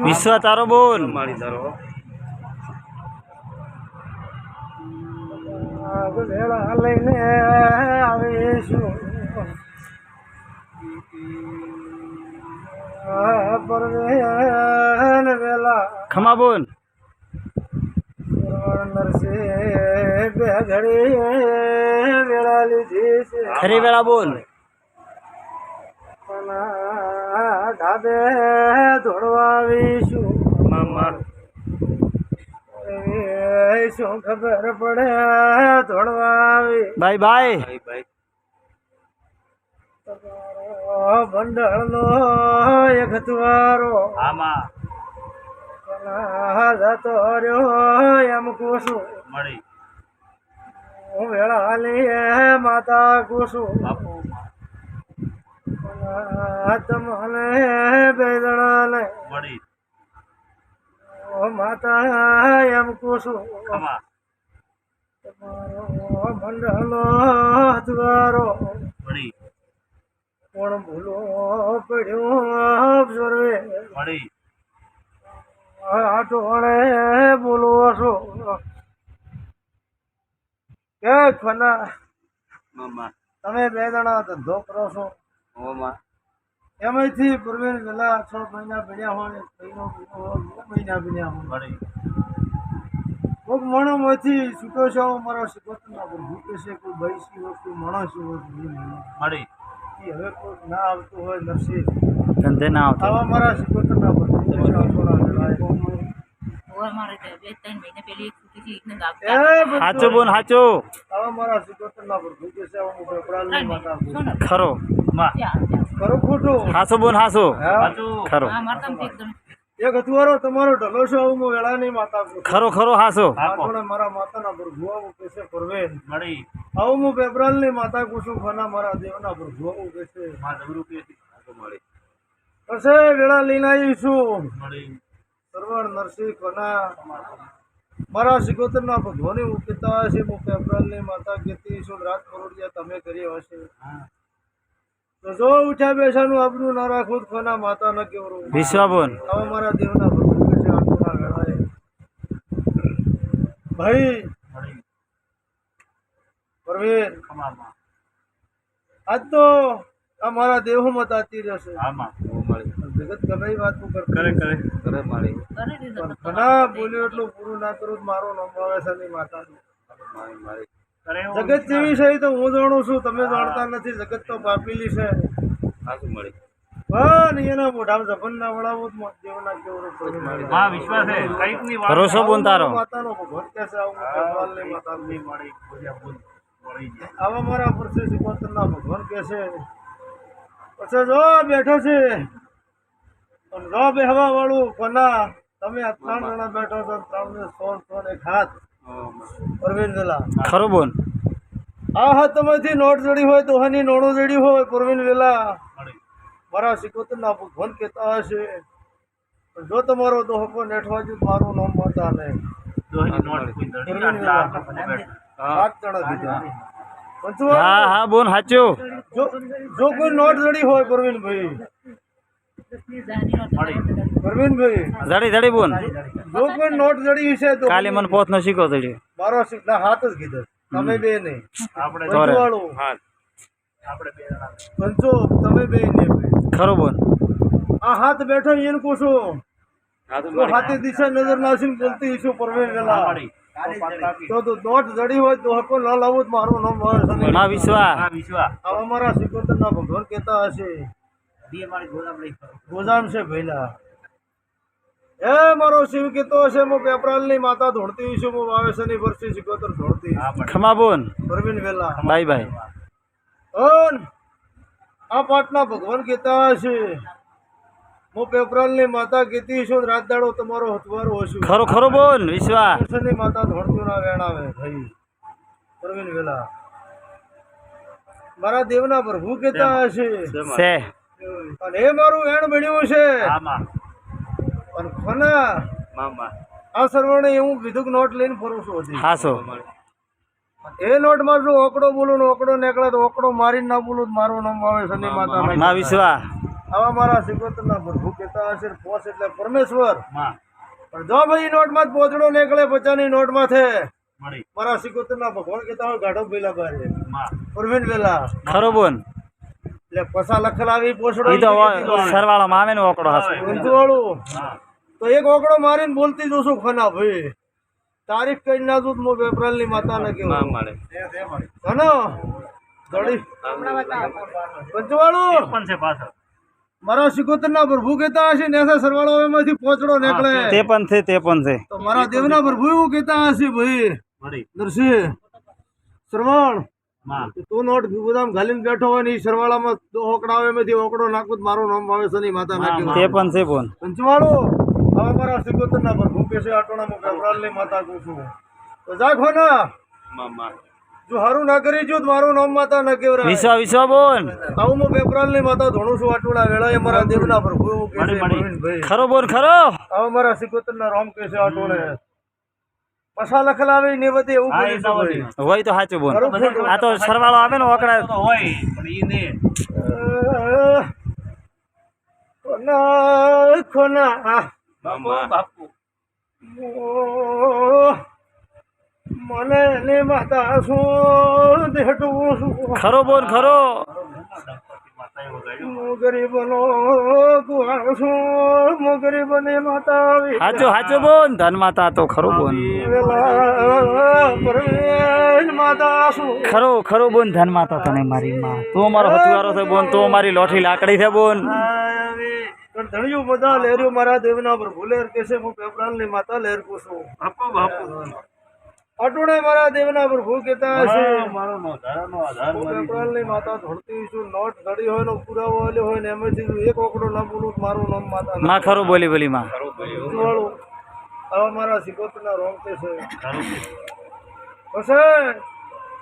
વિશ્વ તારો બોલ મારી તારો વેળા લઈને આવીશું પરવેન વેલા ખમા બોલ નરસે બે ઘડી વેળા લીધી છે ખરી વેળા બોલ ઢાબે દોડવા આવીશું મામા શું ખબર પડે દોડવા આવી બાય બાય ભાઈ ભાઈ બંડળનો એક દ્વારો આમાં જતો રહ્યો એમ કુશું મળી હું વેળા લઈએ માતા કુશું બાપુ તમને બે જણાને મળી માતા એમ કુશું ખમા તમારો મંડળનો દ્વારો મળી પણ ભૂલો પડ્યો સર્વે મળી આટોણે બોલો છો કે ખના મામા તમે બે જણા ધંધો કરો છો ઓમાં એમાંથી પ્રવીણ પેલા 6 મહિના ભણ્યા હોય 9 મહિના ભણ્યા હોય મળી કોઈક મણોમાંથી છૂટો છો મારો સિકોતના પર ભૂકે છે કોઈ ભૈસી હોય કોઈ માણસ હોય મળી હવે કોઈ ના આવતું હોય નરસી ધંધે ના આવતો આવા મારા સિકોતના પર સાચું બોલ સાચું આવા મારા સિકોતના પર ભૂકે છે હું પેપડાની માતા ખરો માં ખરું ખોટું હાસો બોલ હાસો હા સાચું ખરો એક હથવારો તમારો ઢલો છે હું વેળાની માતા ખરો ખરો હાસો આટોણે મારા માતાના પર ભુવા કેસે પરવેન મળી આવું હું પેપરાલની માતા કુસુમ ખાના મારા દેવના પર ભુવા કેસે માં જબરું કે મળી પછી વેળા લઈને આવીશું મળી સરવણ નરસિંહ ખના મારા સિકોતરના ભગવાને ઉકેતા હશે હું પેપરાલની માતા કહેતી છું રાત કરોડિયા તમે કરી હશે તો જો ઉઠ્યા બેસાનું આપણું ના રાખું ખના માતા ન કેવરું વિશ્વ બોલ આવા મારા દેવના ભગવાન કે છે આટલા વેળાએ ભાઈ મળી પરવીન ખમા માં આજ તો આ મારા દેહમાં તાતી રહેશે આમાં મળી જગત ગમે વાતો કરતો કરે કરે કરે મારી પણ ઘણા બોલ્યો એટલું પૂરું ના કરું તો મારો નામ આવે છે ની માતા મારી મારી કરે જગત જેવી છે એ તો હું જાણું છું તમે જાણતા નથી જગત તો પાપીલી છે સાચું મળી પણ એના મોઢામાં જપન ના વળાવો જ દેવના કેવડું પડી માં વિશ્વાસ છે કઈક ની વાત ભરોસો બોલ તારો માતાનો ભગવાન કે છે આવું ભગવાનની માતા મળી બોલ્યા બોલ મળી ગયા આવા મારા પરસે સિકોતરના ભગવાન કે છે પછી જો બેઠો છે પણ જો બેહવા વાળું કોના તમે આ 3 જણા બેઠો છો 3 ને 100 એક હાથ પરવીન વેલા ખરો બોલ આ હાથમાંથી નોટ જડી હોય તો હાની નોણું જડી હોય પરવીન વેલા મળી મારા સિકોતરના ભગવાન કહેતા હશે પણ જો તમારો દોહકો નેઠવાજુ મારું નામ માતા ને દોહની નોટ કોઈ દડી ના આપણે બેઠા 7 જણા દીધા હા હા બોલ સાચું જો કોઈ નોટ જડી હોય પરવીનભાઈ પરવીનભાઈ જડી જડી બોલ જો કોઈ નોટ જડી છે તો કાલે મને પોત નો શીખો તળી મારો સીધા હાથ જ કીધો તમે બે નહીં આપણે પંચવાળું આપણે બે જણા પંચો તમે બે નહીં ખરો બોલ આ હાથ બેઠો એને પૂછો સાચું તો હાથે દિશા નજર નાસીને બોલતી ઈશું પરવીન વેલા મળી તો નોટ જડી હોય તો હકો ન લાવું જ મારું નામ આવે છે માં વિશ્વા આ વિશ્વાસ આવા મારા સિકોતરના ભગવાન કહેતા હશે બે મારી ગોલામ લઈ ગોજામ છે ભઈલા એ મારો શિવ કહેતો હશે હું પેપરાલની માતા ધોળતી છું હું વાવેસરની વર્ષી સિકોતર ધોળતી ખમા બોલ પરવીન વેલા બાય બાય અન આ પાટના ભગવાન કહેતા હશે હું પેપરાલની માતા કહેતી છું રાત દાડો તમારો હથવારો હશું ખરો ખરો બોલ વિશ્વા વાવેસરની માતા ધોળતું ના વેણાવે ભાઈ પરવીન વેલા મારા દેવના પ્રભુ કહેતા હશે સે અને એ મારું વેણ બન્યું છે આમાં અને ખના મામા આ સર્વણે એવું કીધું કે નોટ લઈને ફરું છું હજી હાસો એ નોટમાં શું ઓકડો બોલું ને ઓકડો નીકળે તો ઓકડો મારીને ના બોલું તો મારું નામ આવે શનિ માતા માં વિશ્વા આવા મારા સિકોતરના પ્રભુ કહેતા હશે પોસ એટલે પરમેશ્વર માં પણ જો ભાઈ નોટમાં જ પોચડો નીકળે પચાની નોટમાં છે મળી મારા સિકોતરના ભગવાન કહેતા હોય ગાઢો પેલા બારે માં પરવીન વેલા ખરો બોન એટલે પસા લખલ આવી પોછડો એ તો સરવાળામાં આવે ને ઓકડો હાસો વાળું હા તો એક ઓકડો મારીને બોલતી જોશું ખના ભાઈ તારીખ કઈ ના દૂધ મો એપ્રિલની માતા ને કેવું મળે હનો દોડી પંચવાળું પણ છે પાછળ મારા સિકોતરના પ્રભુ કહેતા હશે ને એસા સરવાળો એમાંથી પોચડો નીકળે તે પણ છે તો મારા દેવના પ્રભુ એવું કહેતા હશે ભાઈ મળી નરસિંહ શ્રવણ માં તું નોટ ગુદામ ઘાલીને બેઠો હોય ને એ સરવાળામાં દો ઓકડા આવે એમાંથી ઓકડો નાખું તો મારું નામ આવે શનિ માતા નાખ્યું તે પણ છે બોન પંચવાળું હવે મારા સિકોતરના પ્રભુ કે છે આટોણામાં ગભરાલની માતા કહું છું તો જાખો ના માં જો હારું ના કરી જો તો મારું નામ માતા ના કેવરાય વિશ્વા બોન આવું હું પેપરાલની માતા ધોણું છું આટોણા વેળાએ મારા દેવના પ્રભુ એવું કહે છે પ્રવીણભાઈ ખરો બોન ખરો હવે મારા સિકોતરના રામ કે છે આટોણે પસા લખલ આવે ને બધી એવું હા, કરી એ તો છે બધી. ભાઈ. હોય તો સાચું બોન ખરું ખોટું? આ તો સરવાળો આવે ને ઓકડા તો હોય પણ ઈ ને ખોના બાપુ મને ને માતા શું દેટું છું ખરો બોન ખરો માતા એવો ગાડ્યો હું ગરીબનો ગુહાર છું હું ગરીબની માતા આવી સાચું બોન ધન માતા તો ખરો બોન વેલા પરવીન માતા છું ખરો બોન ધન માતા તને મારી માં તું અમારો હથવારો છે બોન તું અમારી લોઠી લાકડી છે બોન આવી. પણ ધણિયું બધા લેર્યું મારા દેવના પર ભૂલેર કે છે હું પેપરાલની માતા લેર છું બાપુ અટુણે મારા દેવના પર ભૂ કહેતા હશે મારો નો ધારાનો આધાર હું મળી પેપરાલની માતા ધોળતી છું નોટ ધડી હોય ને પુરાવો આલ્યો હોય ને એમાંથી જો એક ઓકડો ના બોલું તો મારું નામ માતા ના માં ખરું બોલી માં વાળું આવા મારા સિકોતના રોંગ કે છે ખરું પછી